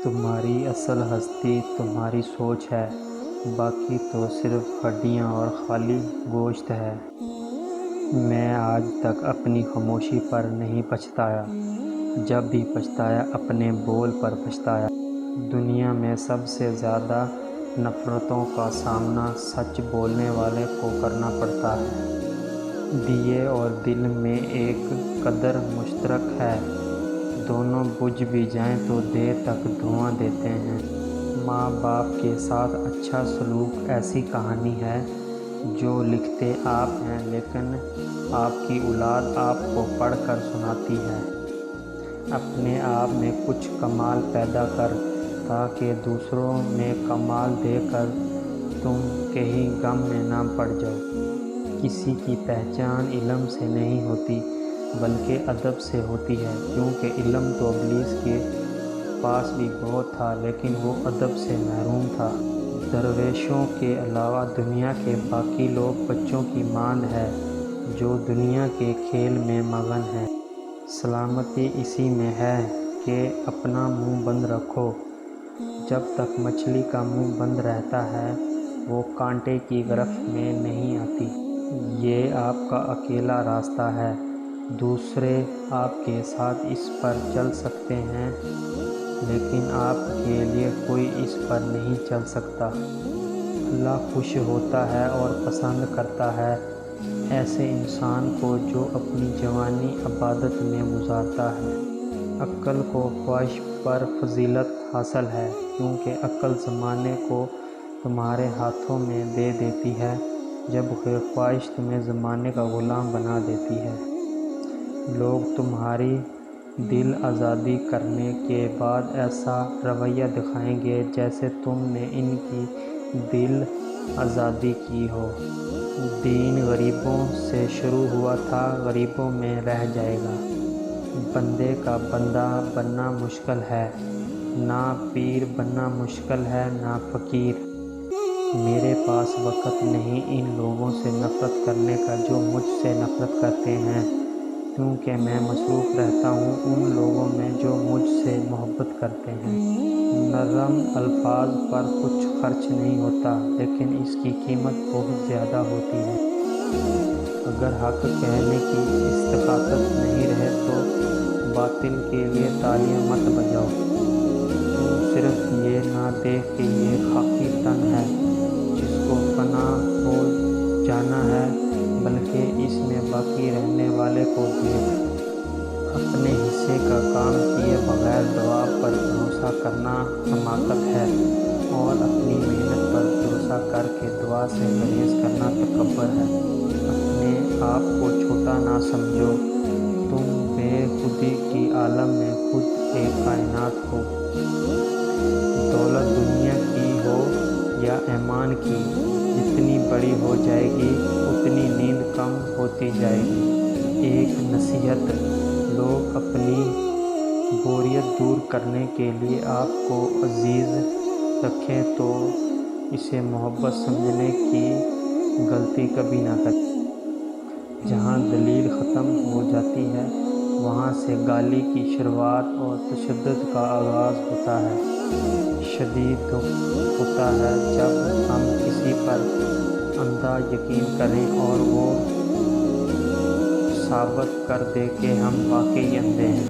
تمہاری اصل ہستی تمہاری سوچ ہے، باقی تو صرف ہڈیاں اور خالی گوشت ہے۔ میں آج تک اپنی خاموشی پر نہیں پچھتایا، جب بھی پچھتایا اپنے بول پر پچھتایا۔ دنیا میں سب سے زیادہ نفرتوں کا سامنا سچ بولنے والے کو کرنا پڑتا ہے۔ دیے اور دل میں ایک قدر مشترک ہے، دونوں بجھ بھی جائیں تو دیر تک دھواں دیتے ہیں۔ ماں باپ کے ساتھ اچھا سلوک ایسی کہانی ہے جو لکھتے آپ ہیں لیکن آپ کی اولاد آپ کو پڑھ کر سناتی ہے۔ اپنے آپ میں کچھ کمال پیدا کر تاکہ دوسروں میں کمال دیکھ کر تم کہیں غم میں نہ پڑ جاؤ۔ کسی کی پہچان علم سے نہیں ہوتی بلکہ ادب سے ہوتی ہے، کیونکہ علم تو ابلیس کے پاس بھی بہت تھا لیکن وہ ادب سے محروم تھا۔ درویشوں کے علاوہ دنیا کے باقی لوگ بچوں کی مانند ہیں جو دنیا کے کھیل میں مگن ہیں۔ سلامتی اسی میں ہے کہ اپنا منہ بند رکھو۔ جب تک مچھلی کا منہ بند رہتا ہے وہ کانٹے کی گرفت میں نہیں آتی۔ یہ آپ کا اکیلا راستہ ہے، دوسرے آپ کے ساتھ اس پر چل سکتے ہیں لیکن آپ کے لیے کوئی اس پر نہیں چل سکتا۔ اللہ خوش ہوتا ہے اور پسند کرتا ہے ایسے انسان کو جو اپنی جوانی عبادت میں گزارتا ہے۔ عقل کو خواہش پر فضیلت حاصل ہے، کیونکہ عقل زمانے کو تمہارے ہاتھوں میں دے دیتی ہے جبکہ خواہش تمہیں زمانے کا غلام بنا دیتی ہے۔ لوگ تمہاری دل آزادی کرنے کے بعد ایسا رویہ دکھائیں گے جیسے تم نے ان کی دل آزادی کی ہو۔ دین غریبوں سے شروع ہوا تھا، غریبوں میں رہ جائے گا۔ بندے کا بندہ بننا مشکل ہے، نہ پیر بننا مشکل ہے نہ فقیر۔ میرے پاس وقت نہیں ان لوگوں سے نفرت کرنے کا جو مجھ سے نفرت کرتے ہیں، کیونکہ میں مصروف رہتا ہوں ان لوگوں میں جو مجھ سے محبت کرتے ہیں۔ نرم الفاظ پر کچھ خرچ نہیں ہوتا لیکن اس کی قیمت بہت زیادہ ہوتی ہے۔ اگر حق کہنے کی استطاعت نہیں رہے تو باطل کے لیے تالیاں مت بجاؤ۔ تم صرف یہ نہ دیکھ کہ یہ خاکی تن ہے جس کو فنا ہو جانا ہے، بلکہ اس میں باقی رہنے والے کو دیکھ۔ اپنے حصے کا کام کیے بغیر دعا پر بھروسہ کرنا حماقت ہے اور اپنی محنت پر بھروسہ کر کے دعا سے گریز کرنا تکبر ہے۔ اپنے آپ کو چھوٹا نہ سمجھو، تم بے خودی کی عالم میں خود ایک کائنات ہو۔ دولت دنیا کی ہو یا ایمان کی، جتنی بڑی ہو جائے گی اتنی نیند کم ہوتی جائے گی۔ ایک نصیحت، لوگ اپنی بوریت دور کرنے کے لیے آپ کو عزیز رکھیں تو اسے محبت سمجھنے کی غلطی کبھی نہ کریں۔ جہاں دلیل ختم ہو جاتی ہے وہاں سے گالی کی شروعات اور تشدد کا آغاز ہوتا ہے۔ شدید دکھ ہوتا ہے جب ہم کسی پر اندھا یقین کریں اور وہ ثابت کر دے کہ ہم واقعی اندھے ہیں۔